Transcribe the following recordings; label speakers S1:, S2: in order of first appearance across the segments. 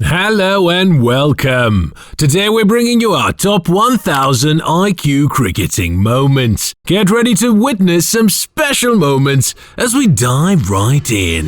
S1: Hello and welcome. Today we're bringing you our top 1000 IQ cricketing moments. Get ready to witness some special moments as we dive right in.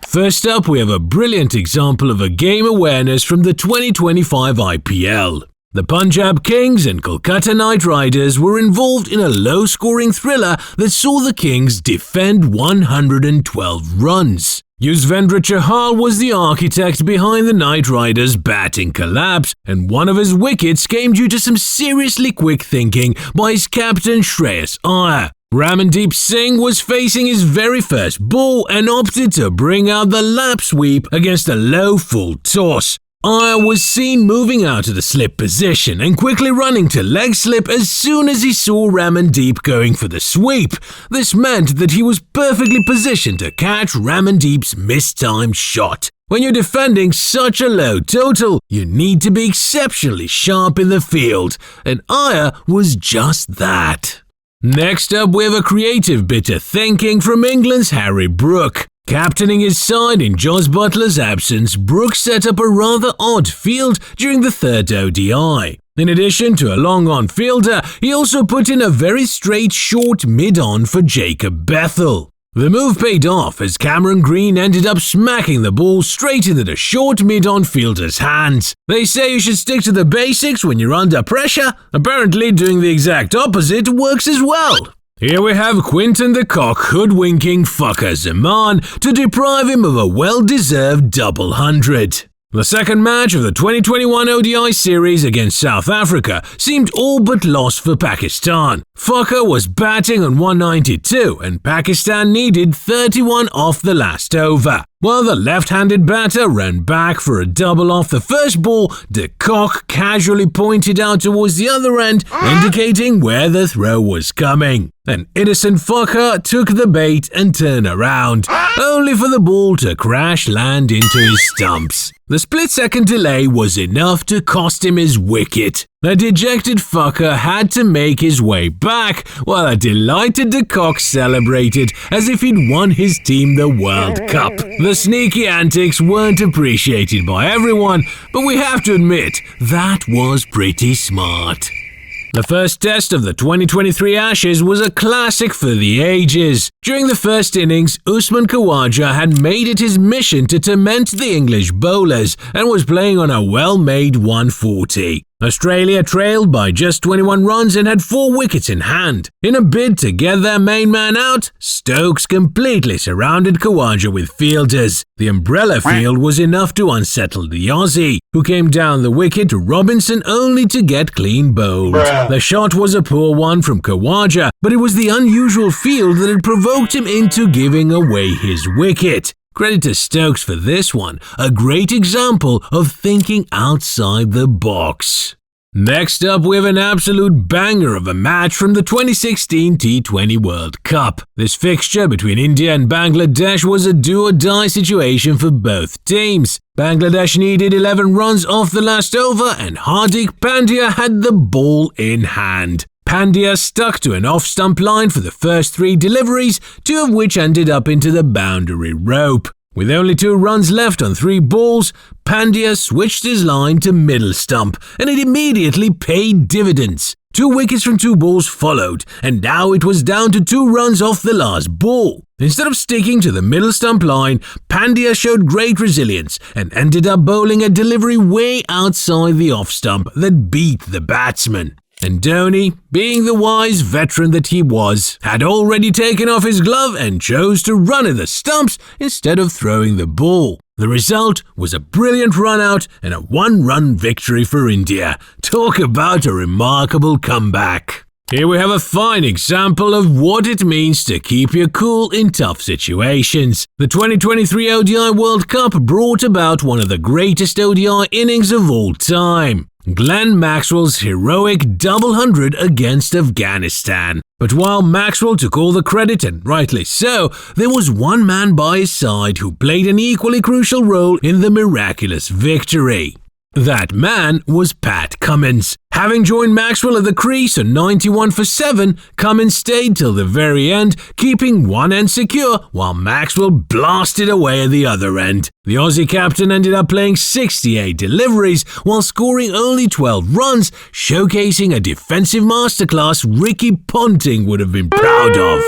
S1: First up, we have a brilliant example of a game awareness from the 2025 IPL. The Punjab Kings and Kolkata Knight Riders were involved in a low-scoring thriller that saw the Kings defend 112 runs. Yuzvendra Chahal was the architect behind the Knight Riders' batting collapse, and one of his wickets came due to some seriously quick thinking by his captain Shreyas Iyer. Ramandeep Singh was facing his very first ball and opted to bring out the lap sweep against a low full toss. Iyer was seen moving out of the slip position and quickly running to leg slip as soon as he saw Ramandeep going for the sweep. This meant that he was perfectly positioned to catch Ramandeep's mistimed shot. When you're defending such a low total, you need to be exceptionally sharp in the field, and Iyer was just that. Next up, we have a creative bit of thinking from England's Harry Brook. Captaining his side in Jos Buttler's absence, Brooks set up a rather odd field during the third ODI. In addition to a long-on fielder, he also put in a very straight short mid-on for Jacob Bethel. The move paid off as Cameron Green ended up smacking the ball straight into the short mid-on fielder's hands. They say you should stick to the basics when you're under pressure. Apparently doing the exact opposite works as well. Here we have Quinton the Cock hoodwinking fucker Zaman to deprive him of a well-deserved double hundred. The second match of the 2021 ODI series against South Africa seemed all but lost for Pakistan. Fucker was batting on 192 and Pakistan needed 31 off the last over. While the left-handed batter ran back for a double off the first ball, de Kock casually pointed out towards the other end, indicating where the throw was coming. An innocent fucker took the bait and turned around, only for the ball to crash land into his stumps. The split-second delay was enough to cost him his wicket. The dejected fucker had to make his way back, while a delighted de Kock celebrated as if he'd won his team the World Cup. The sneaky antics weren't appreciated by everyone, but we have to admit, that was pretty smart. The first test of the 2023 Ashes was a classic for the ages. During the first innings, Usman Khawaja had made it his mission to torment the English bowlers and was playing on a well-made 140. Australia trailed by just 21 runs and had 4 wickets in hand. In a bid to get their main man out, Stokes completely surrounded Khawaja with fielders. The umbrella field was enough to unsettle the Aussie, who came down the wicket to Robinson only to get clean bowled. The shot was a poor one from Khawaja, but it was the unusual field that had provoked him into giving away his wicket. Credit to Stokes for this one, a great example of thinking outside the box. Next up, we have an absolute banger of a match from the 2016 T20 World Cup. This fixture between India and Bangladesh was a do-or-die situation for both teams. Bangladesh needed 11 runs off the last over and Hardik Pandia had the ball in hand. Pandya stuck to an off-stump line for the first 3 deliveries, 2 of which ended up into the boundary rope. With only 2 runs left on 3 balls, Pandya switched his line to middle stump, and it immediately paid dividends. 2 wickets from 2 balls followed, and now it was down to 2 runs off the last ball. Instead of sticking to the middle stump line, Pandya showed great resilience and ended up bowling a delivery way outside the off-stump that beat the batsman. And Dhoni, being the wise veteran that he was, had already taken off his glove and chose to run at the stumps instead of throwing the ball. The result was a brilliant run-out and a 1-run victory for India. Talk about a remarkable comeback. Here we have a fine example of what it means to keep your cool in tough situations. The 2023 ODI World Cup brought about one of the greatest ODI innings of all time. Glenn Maxwell's heroic double hundred against Afghanistan. But while Maxwell took all the credit, and rightly so, there was one man by his side who played an equally crucial role in the miraculous victory. That man was Pat Cummins. Having joined Maxwell at the crease on 91 for 7, Cummins stayed till the very end, keeping one end secure while Maxwell blasted away at the other end. The Aussie captain ended up playing 68 deliveries while scoring only 12 runs, showcasing a defensive masterclass Ricky Ponting would have been proud of.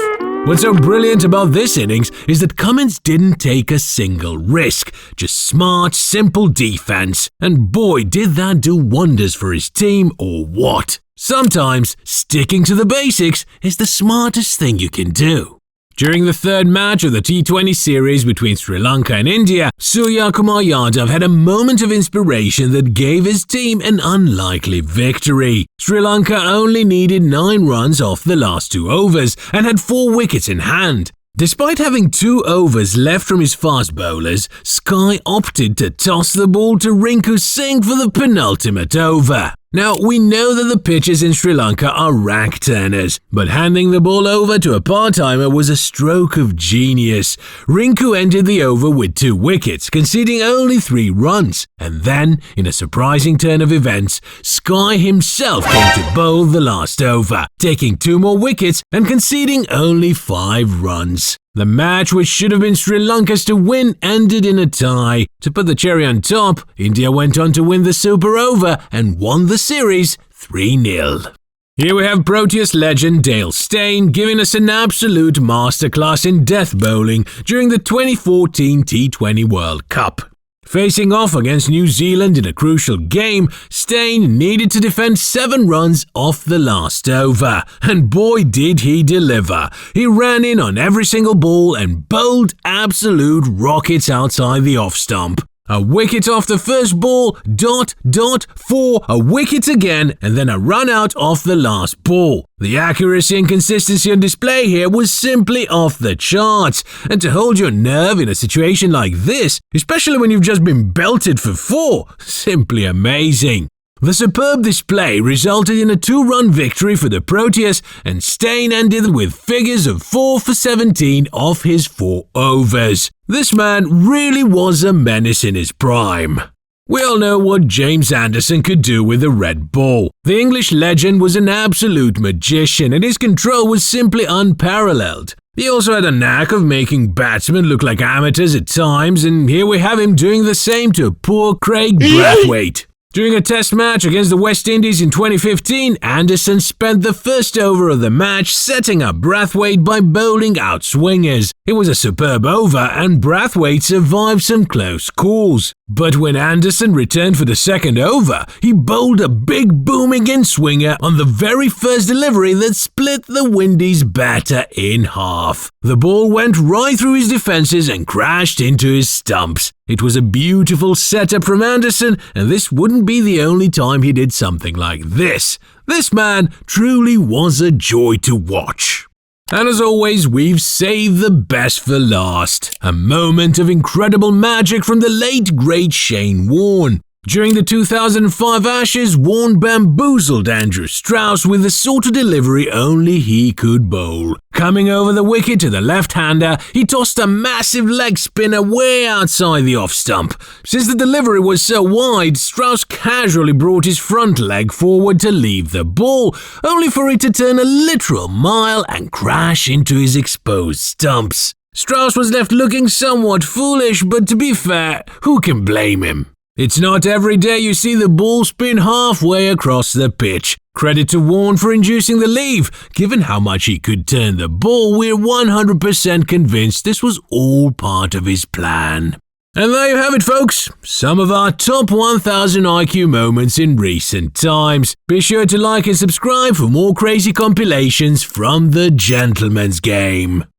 S1: What's so brilliant about this innings is that Cummins didn't take a single risk, just smart, simple defense. And boy, did that do wonders for his team or what. Sometimes sticking to the basics is the smartest thing you can do. During the third match of the T20 series between Sri Lanka and India, Surya Kumar Yadav had a moment of inspiration that gave his team an unlikely victory. Sri Lanka only needed 9 runs off the last 2 overs and had 4 wickets in hand. Despite having 2 overs left from his fast bowlers, Sky opted to toss the ball to Rinku Singh for the penultimate over. Now, we know that the pitchers in Sri Lanka are rack turners, but handing the ball over to a part-timer was a stroke of genius. Rinku ended the over with 2 wickets, conceding only 3 runs. And then, in a surprising turn of events, Sky himself came to bowl the last over, taking 2 more wickets and conceding only 5 runs. The match, which should have been Sri Lanka's to win, ended in a tie. To put the cherry on top, India went on to win the Super Over and won the series 3-0. Here we have Proteas legend Dale Steyn giving us an absolute masterclass in death bowling during the 2014 T20 World Cup. Facing off against New Zealand in a crucial game, Steyn needed to defend 7 runs off the last over. And boy did he deliver. He ran in on every single ball and bowled absolute rockets outside the off stump. A wicket off the first ball, 4, a wicket again, and then a run out off the last ball. The accuracy and consistency on display here was simply off the charts. And to hold your nerve in a situation like this, especially when you've just been belted for 4, simply amazing. The superb display resulted in a 2-run victory for the Proteas, and Steyn ended with figures of 4 for 17 off his 4 overs. This man really was a menace in his prime. We all know what James Anderson could do with a red ball. The English legend was an absolute magician, and his control was simply unparalleled. He also had a knack of making batsmen look like amateurs at times, and here we have him doing the same to poor Craig Brathwaite. During a test match against the West Indies in 2015, Anderson spent the first over of the match setting up Brathwaite by bowling out swingers. It was a superb over and Brathwaite survived some close calls. But when Anderson returned for the second over, he bowled a big booming in-swinger on the very first delivery that split the Windies batter in half. The ball went right through his defences and crashed into his stumps. It was a beautiful setup from Anderson, and this wouldn't be the only time he did something like this. This man truly was a joy to watch. And as always, we've saved the best for last. A moment of incredible magic from the late great Shane Warne. During the 2005 Ashes, Warne bamboozled Andrew Strauss with the sort of delivery only he could bowl. Coming over the wicket to the left-hander, he tossed a massive leg spinner way outside the off-stump. Since the delivery was so wide, Strauss casually brought his front leg forward to leave the ball, only for it to turn a literal mile and crash into his exposed stumps. Strauss was left looking somewhat foolish, but to be fair, who can blame him? It's not every day you see the ball spin halfway across the pitch. Credit to Warne for inducing the leave. Given how much he could turn the ball, we're 100% convinced this was all part of his plan. And there you have it, folks. Some of our top 1000 IQ moments in recent times. Be sure to like and subscribe for more crazy compilations from the gentleman's game.